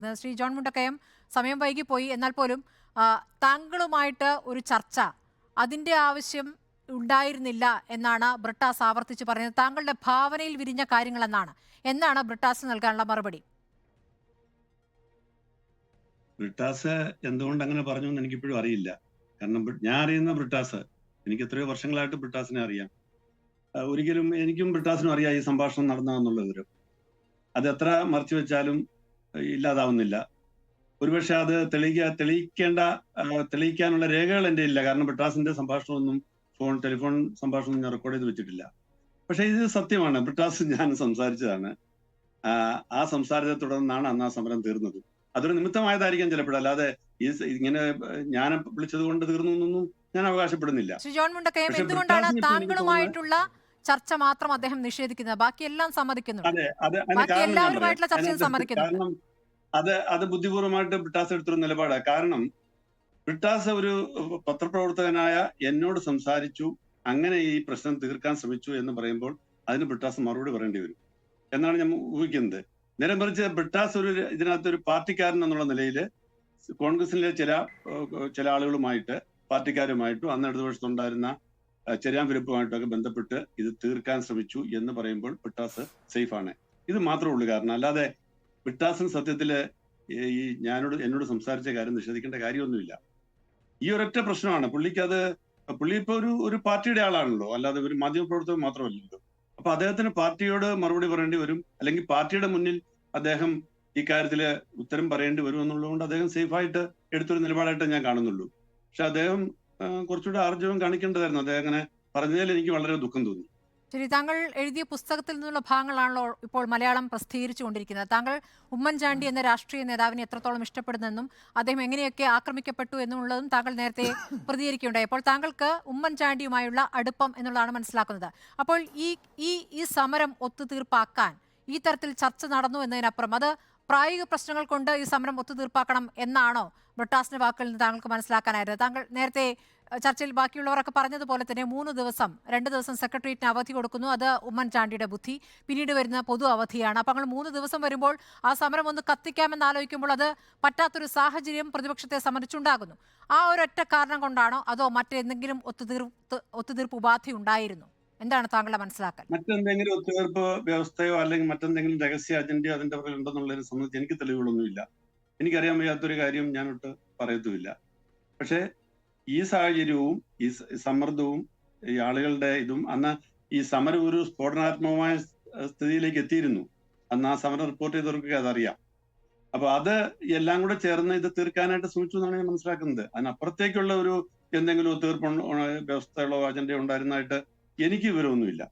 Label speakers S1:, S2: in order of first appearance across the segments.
S1: സംസാരിക്കുന്നത്. ശ്രീ ജോൺ മുണ്ടക്കയം, സമയം വൈകിപ്പോയി, എന്നാൽ പോലും താങ്കളുമായിട്ട് ഒരു ചർച്ച അതിൻ്റെ ആവശ്യം ഉണ്ടായിരുന്നില്ല എന്നാണ് ബ്രിട്ടാസ് ആവർത്തിച്ച് പറഞ്ഞത്. താങ്കളുടെ ഭാവനയിൽ വിരിഞ്ഞ കാര്യങ്ങളെന്നാണ്. എന്താണ് ബ്രിട്ടാസിന് നൽകാനുള്ള മറുപടി?
S2: ബ്രിട്ടാസ് എന്തുകൊണ്ട് അങ്ങനെ പറഞ്ഞു എന്ന് എനിക്കിപ്പോഴും അറിയില്ല. കാരണം ഞാൻ അറിയുന്ന ബ്രിട്ടാസ്, എനിക്ക് എത്രയോ വർഷങ്ങളായിട്ട് ബ്രിട്ടാസിനെ അറിയാം. ഒരിക്കലും എനിക്കും ബ്രിട്ടാസിനും അറിയാം ഈ സംഭാഷണം നടന്നതെന്നുള്ള വിവരം. അത് എത്ര മറച്ചു വെച്ചാലും ഇല്ലാതാവുന്നില്ല. ഒരുപക്ഷെ അത് തെളിയിക്കാനുള്ള രേഖകൾ എൻ്റെ ഇല്ല. കാരണം ബ്രിട്ടാസിന്റെ സംഭാഷണമൊന്നും ടെലിഫോൺ സംഭാഷണം ഞാൻ റെക്കോർഡ് ചെയ്ത് വെച്ചിട്ടില്ല. പക്ഷെ ഇത് സത്യമാണ്, ബ്രിട്ടാസ് ഞാൻ സംസാരിച്ചതാണ്. ആ സംസാരത്തെ തുടർന്നാണ് അന്ന് ആ സമരം തീർന്നത്. അതൊരു നിമിത്തമായതായിരിക്കാം ചിലപ്പോൾ, അല്ലാതെ ഇങ്ങനെ ഞാൻ വിളിച്ചത് കൊണ്ട് തീർന്നു എന്നൊന്നും ഞാൻ അവകാശപ്പെടുന്നില്ല.
S1: ശ്രീ ജോൺ മുണ്ടക്കയം, എന്തുകൊണ്ടാണ് താങ്കളുമായിട്ടുള്ള ചർച്ച മാത്രം അദ്ദേഹം നിഷേധിക്കുന്നത്? ബാക്കി എല്ലാം സമ്മതിക്കുന്നുണ്ട്.
S2: അതെ, അതിന്
S1: ബാക്കി
S2: കാരണം ഞാൻ പറയാം.
S1: എല്ലാവരുമായിട്ടുള്ള ചർച്ചയും സമ്മതിക്കുന്നുണ്ട്.
S2: കാരണം അത് ബുദ്ധിപൂർവമായിട്ട് ബ്രിട്ടാസ് എടുത്തൊരു നിലപാടാണ്. കാരണം ബ്രിട്ടാസ് ഒരു പത്രപ്രവർത്തകനായ എന്നോട് സംസാരിച്ചു, അങ്ങനെ ഈ പ്രശ്നം തീർക്കാൻ ശ്രമിച്ചു എന്ന് പറയുമ്പോൾ അതിന് ബ്രിട്ടാസ് മറുപടി പറയേണ്ടി വരും എന്നാണ് ഞാൻ ഊഹിക്കുന്നത്. നേരെ മറിച്ച് ബ്രിട്ടാസ് ഇതിനകത്ത് ഒരു പാർട്ടിക്കാരൻ എന്നുള്ള നിലയിൽ കോൺഗ്രസിലെ ചില ആളുകളുമായിട്ട്, പാർട്ടിക്കാരുമായിട്ടും അന്ന് ഇടതുപക്ഷത്തുണ്ടായിരുന്ന ചെറിയാൻ ഫിലിപ്പുമായിട്ടൊക്കെ ബന്ധപ്പെട്ട് ഇത് തീർക്കാൻ ശ്രമിച്ചു എന്ന് പറയുമ്പോൾ ബ്രിട്ടാസ് സേഫാണ്. ഇത് മാത്രമേ ഉള്ളൂ കാരണം. അല്ലാതെ ബ്രിട്ടാസിന് സത്യത്തില് എന്നോട് സംസാരിച്ച കാര്യം നിഷേധിക്കേണ്ട കാര്യമൊന്നുമില്ല. ഈ ഒരൊറ്റ പ്രശ്നമാണ് പുള്ളി ഇപ്പൊ ഒരു പാർട്ടിയുടെ ആളാണല്ലോ, അല്ലാതെ ഒരു മാധ്യമപ്രവർത്തകൻ മാത്രമല്ലല്ലോ. അപ്പൊ അദ്ദേഹത്തിന് പാർട്ടിയോട് മറുപടി പറയേണ്ടി വരും, അല്ലെങ്കിൽ പാർട്ടിയുടെ മുന്നിൽ അദ്ദേഹം ഈ കാര്യത്തില് ഉത്തരം പറയേണ്ടി വരും എന്നുള്ളതുകൊണ്ട് അദ്ദേഹം സേഫായിട്ട് എടുത്തൊരു നിലപാടായിട്ട് ഞാൻ കാണുന്നുള്ളൂ. പക്ഷെ അദ്ദേഹം കുറച്ചുകൂടെ ആർജവം കാണിക്കേണ്ടതായിരുന്നു. അദ്ദേഹം അങ്ങനെ പറഞ്ഞതിൽ എനിക്ക് വളരെ ദുഃഖം തോന്നി.
S1: ശരി, താങ്കൾ എഴുതിയ പുസ്തകത്തിൽ നിന്നുള്ള ഭാഗങ്ങളാണല്ലോ ഇപ്പോൾ മലയാളം പ്രസിദ്ധീകരിച്ചുകൊണ്ടിരിക്കുന്നത്. താങ്കൾ ഉമ്മൻചാണ്ടി എന്ന രാഷ്ട്രീയ നേതാവിനെ എത്രത്തോളം ഇഷ്ടപ്പെടുന്നെന്നും അദ്ദേഹം എങ്ങനെയൊക്കെ ആക്രമിക്കപ്പെട്ടു എന്നുള്ളതും താങ്കൾ നേരത്തെ പ്രതികരിക്കുകയുണ്ടായി. അപ്പോൾ താങ്കൾക്ക് ഉമ്മൻചാണ്ടിയുമായുള്ള അടുപ്പം എന്നുള്ളതാണ് മനസ്സിലാക്കുന്നത്. അപ്പോൾ ഈ സമരം ഒത്തുതീർപ്പാക്കാൻ ഈ തരത്തിൽ ചർച്ച നടന്നു എന്നതിനപ്പുറം അത് പ്രായോഗിക പ്രശ്നങ്ങൾ കൊണ്ട് ഈ സമരം ഒത്തുതീർപ്പാക്കണം എന്നാണോ ബ്രിട്ടാസിന്റെ വാക്കുകളിൽ നിന്ന് താങ്കൾക്ക് മനസ്സിലാക്കാനായത്? താങ്കൾ നേരത്തെ ചർച്ചയിൽ ബാക്കിയുള്ളവരൊക്കെ പറഞ്ഞതുപോലെ തന്നെ 2 ദിവസം സെക്രട്ടേറിയറ്റിന് അവധി കൊടുക്കുന്നു. അത് ഉമ്മൻചാണ്ടിയുടെ ബുദ്ധി. പിന്നീട് വരുന്ന പൊതു അവധിയാണ്. അപ്പോൾ അങ്ങനെ 3 ദിവസം വരുമ്പോൾ ആ സമരം ഒന്ന് കത്തിക്കാമെന്ന് ആലോചിക്കുമ്പോൾ അത് പറ്റാത്തൊരു സാഹചര്യം പ്രതിപക്ഷത്തെ സംബന്ധിച്ചുണ്ടാകുന്നു. ആ ഒരൊറ്റ കാരണം കൊണ്ടാണോ, അതോ മറ്റെന്തെങ്കിലും ഒത്തുതീർപ്പ് ഉപാധി ഉണ്ടായിരുന്നു? എന്താണ് താങ്കളുടെ മനസ്സിലാക്കൽ?
S2: മറ്റെന്തെങ്കിലും ഒത്തുതീർപ്പ് വ്യവസ്ഥയോ അല്ലെങ്കിൽ മറ്റെന്തെങ്കിലും രഹസ്യ അജണ്ടയോ അതിന്റെ പുറകിൽ ഉണ്ടെന്നുള്ളതിനെ സംബന്ധിച്ച് എനിക്ക് തെളിവുകളൊന്നുമില്ല. എനിക്കറിയാൻ വയ്യാത്തൊരു കാര്യം ഞാനൊട്ട് പറയത്തുമില്ല. പക്ഷേ ഈ സാഹചര്യവും ഈ സമ്മർദ്ദവും ഈ ആളുകളുടെ ഇതും അന്ന് ഈ സമരം ഒരു സ്ഫോടനാത്മകമായ സ്ഥിതിയിലേക്ക് എത്തിയിരുന്നു. അന്ന് ആ സമരം റിപ്പോർട്ട് ചെയ്തവർക്ക് അതറിയാം. അപ്പൊ അത് എല്ലാം കൂടെ ചേർന്ന് ഇത് തീർക്കാനായിട്ട് ശ്രമിച്ചു എന്നാണ് ഞാൻ മനസ്സിലാക്കുന്നത്. അതിനപ്പുറത്തേക്കുള്ള എന്തെങ്കിലും ഒത്തുതീർപ്പ് വ്യവസ്ഥകളോ അജണ്ടയോ ഉണ്ടായിരുന്നതായിട്ട് എനിക്ക് വിവരമൊന്നുമില്ല.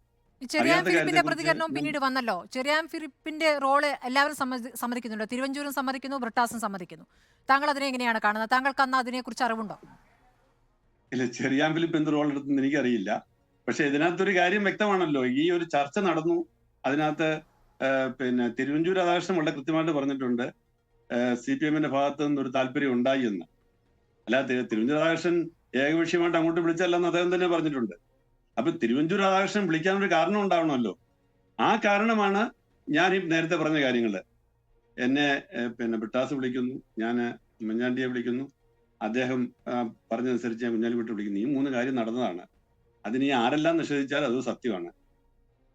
S1: ചെറിയാൻ
S2: അറിയാത്ത
S1: ഫിലിപ്പിന്റെ
S2: കാര്യത്തെക്കുറിച്ച്
S1: പ്രതികരണവും പിന്നീട് വന്നല്ലോ. ചെറിയാൻ ഫിലിപ്പിന്റെ റോള് എല്ലാവരും സമ്മതിക്കുന്നുണ്ട്. തിരുവഞ്ചൂരും സമ്മതിക്കുന്നു, ബ്രിട്ടാസും സമ്മതിക്കുന്നു. താങ്കൾ അതിനെ എങ്ങനെയാണ് കാണുന്നത്? താങ്കൾക്ക് അന്ന് അതിനെക്കുറിച്ച് അറിവുണ്ടോ?
S2: ഇല്ല, ചെറിയാൻ ഫിലിപ്പ് എന്ത് റോൾ എടുത്തെന്ന് എനിക്കറിയില്ല. പക്ഷെ ഇതിനകത്തൊരു കാര്യം വ്യക്തമാണല്ലോ, ഈ ഒരു ചർച്ച നടന്നു. അതിനകത്ത് തിരുവഞ്ചൂർ രാധാകൃഷ്ണൻ വളരെ കൃത്യമായിട്ട് പറഞ്ഞിട്ടുണ്ട് CPM-ന്റെ ഭാഗത്ത് നിന്ന് ഒരു താല്പര്യം ഉണ്ടായി എന്ന്. അല്ലാതെ തിരുവഞ്ചൂർ രാധാകൃഷ്ണൻ ഏകപക്ഷീയമായിട്ട് അങ്ങോട്ട് വിളിച്ചല്ലെന്ന് അദ്ദേഹം തന്നെ പറഞ്ഞിട്ടുണ്ട്. അപ്പൊ തിരുവഞ്ചൂർ രാധാകൃഷ്ണൻ വിളിക്കാനൊരു കാരണം ഉണ്ടാവണമല്ലോ. ആ കാരണമാണ് ഞാൻ ഈ നേരത്തെ പറഞ്ഞ കാര്യങ്ങള്. എന്നെ ബ്രിട്ടാസ് വിളിക്കുന്നു, ഞാൻ ഉമ്മൻചാണ്ടിയെ വിളിക്കുന്നു, അദ്ദേഹം പറഞ്ഞതനുസരിച്ച് ഞാൻ കുഞ്ഞാലിക്കുട്ടി വിളിക്കുന്നു. ഈ 3 കാര്യം നടന്നതാണ്. അതിന് ആരെല്ലാം നിഷേധിച്ചാൽ അത് സത്യമാണ്.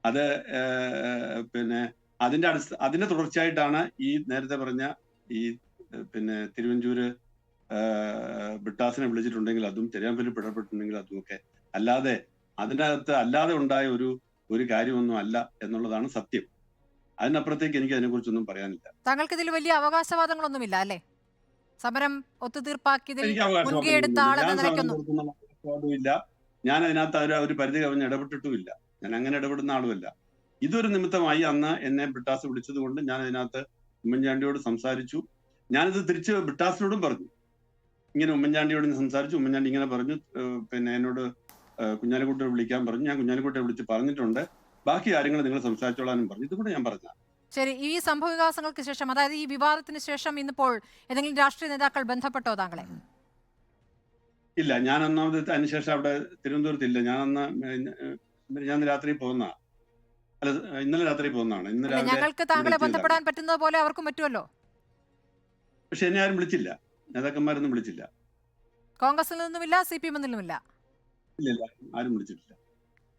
S2: അത് അതിന്റെ തുടർച്ചയായിട്ടാണ് ഈ നേരത്തെ പറഞ്ഞ ഈ തിരുവഞ്ചൂര് ബ്രിട്ടാസിനെ വിളിച്ചിട്ടുണ്ടെങ്കിൽ അതും, ചെറിയാൻ ഫിലിപ്പ് ഇടപെട്ടിട്ടുണ്ടെങ്കിൽ അതും ഒക്കെ. അല്ലാതെ അതിൻ്റെ അകത്ത് അല്ലാതെ ഉണ്ടായ ഒരു കാര്യമൊന്നും അല്ല എന്നുള്ളതാണ് സത്യം. അതിനപ്പുറത്തേക്ക് എനിക്ക് അതിനെക്കുറിച്ചൊന്നും പറയാനില്ല.
S1: താങ്കൾക്ക് ഇതിൽ വലിയ അവകാശവാദങ്ങളൊന്നുമില്ല അല്ലേ? സമരം ഒത്തുതീർപ്പാക്കിയതിൽ
S2: എനിക്ക്
S1: മുൻകൈ എടുത്ത
S2: അവകാശവാദമൊന്നുമില്ല.
S1: ആളെന്ന
S2: ഞാൻ സമരം
S1: നിലയ്ക്കൊന്നും.
S2: നടത്തുന്ന അവകാശവാദമില്ല. ഞാൻ അതിനകത്ത് ഒരു പരിധി കവിഞ്ഞ് ഇടപെട്ടിട്ടുമില്ല. ഞാൻ അങ്ങനെ ഇടപെടുന്ന ആളുമല്ല. ഇതൊരു നിമിത്തമായി അന്ന് എന്നെ ബ്രിട്ടാസ് വിളിച്ചത് കൊണ്ട് ഞാൻ അതിനകത്ത് ഉമ്മൻചാണ്ടിയോട് സംസാരിച്ചു. ഞാനിത് തിരിച്ച് ബ്രിട്ടാസിനോടും പറഞ്ഞു. ഇങ്ങനെ ഉമ്മൻചാണ്ടിയോട് സംസാരിച്ചു, ഉമ്മൻചാണ്ടി ഇങ്ങനെ പറഞ്ഞു, എന്നോട് കുഞ്ഞാലിക്കുട്ടിയെ വിളിക്കാൻ പറഞ്ഞു. ഞാൻ കുഞ്ഞാലിക്കുട്ടിയെ വിളിച്ച് പറഞ്ഞിട്ടുണ്ട്. ബാക്കി കാര്യങ്ങൾ നിങ്ങൾ സംസാരിച്ചോളാനും പറഞ്ഞു. ഇതുകൂടെ ഞാൻ പറഞ്ഞ.
S1: ശരി, ഈ സംഭവ വികാസങ്ങൾക്ക് ശേഷം, അതായത് ഈ വിവാദത്തിന് ശേഷം ഇന്നിപ്പോൾ ഏതെങ്കിലും രാഷ്ട്രീയ നേതാക്കൾ ബന്ധപ്പെട്ടോ താങ്കളെ?
S2: ഇല്ല, ഞാൻ ഒന്നാമത് അതിനുശേഷം അവിടെ തിരുവനന്തപുരത്തില്ല. ഞാൻ രാത്രി പോകുന്ന, അല്ല ഇന്നലെ രാത്രി പോകുന്നതാണ്. ഇന്ന് രാവിലെ
S1: ഞങ്ങൾക്ക് താങ്കളെ ബന്ധപ്പെടാൻ പറ്റുന്നത് പോലെ അവർക്കും പറ്റുമല്ലോ.
S2: പക്ഷെ എന്നെ ആരും വിളിച്ചില്ല, നേതാക്കന്മാരൊന്നും വിളിച്ചില്ല.
S1: കോൺഗ്രസിൽ നിന്നുമില്ല, CPM നിന്നുമില്ല.
S2: ഇല്ല, ആരും വിളിച്ചിട്ടില്ല.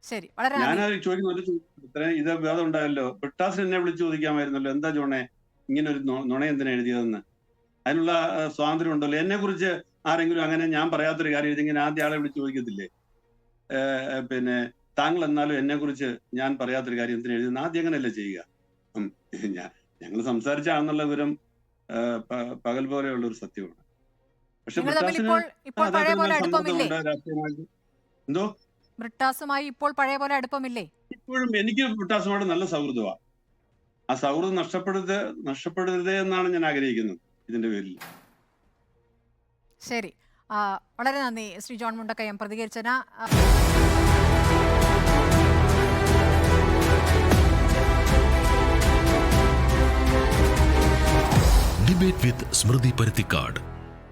S1: ശരി, വളരെ
S2: ഞാൻ
S1: നന്ദി.
S2: ചോദിക്കുന്ന ഇത്രയും ഇത് വിവാദം ഉണ്ടായല്ലോ, ബ്രിട്ടാസിന് എന്നെ വിളിച്ചു ചോദിക്കാമായിരുന്നല്ലോ, എന്താ ജോണെ ഇങ്ങനെ ഒരു നുണ എന്തിനാ എഴുതിയതെന്ന്. അതിനുള്ള സ്വാതന്ത്ര്യം ഉണ്ടല്ലോ. എന്നെ കുറിച്ച് ആരെങ്കിലും അങ്ങനെ ഞാൻ പറയാത്തൊരു കാര്യം എഴുതിങ്ങനെ ആദ്യ ആളെ വിളിച്ച് ചോദിക്കത്തില്ലേ? പിന്നെ താങ്കൾ എന്നാലും എന്നെ കുറിച്ച് ഞാൻ പറയാത്തൊരു കാര്യം എന്തിനാ എഴുതുന്നത്, ആദ്യം അങ്ങനെയല്ലേ ചെയ്യുക. ഞങ്ങൾ സംസാരിച്ചാണെന്നുള്ള വിവരം പകൽ പോലെയുള്ള ഒരു സത്യമാണ്. പക്ഷെ
S1: നിങ്ങൾ തമ്മിൽ
S2: ബ്രിട്ടാസിന്
S1: ഇപ്പോൾ പഴയ പോലെ അടുപ്പമില്ലേ?
S2: സമ്മർദ്ദമുണ്ട് രാഷ്ട്രീയമായിട്ട്. എന്തോ
S1: ബ്രിട്ടാസുമായി ഇപ്പോൾ പഴയ പോലെ അടുപ്പമില്ലേ?
S2: ഇപ്പോഴും എനിക്ക് ബ്രിട്ടാസുമായിട്ട് നല്ല സൗഹൃദമാണ്. ആ സൗഹൃദം നഷ്ടപ്പെടരുതേ എന്നാണ് ഞാൻ ആഗ്രഹിക്കുന്നത് ഇതിന്റെ പേരിൽ.
S1: ശരി, വളരെ നന്ദി ശ്രീ ജോൺ മുണ്ടക്കയം പ്രതികരിച്ചതിന്.
S3: Debate with Smriti Paruthikad.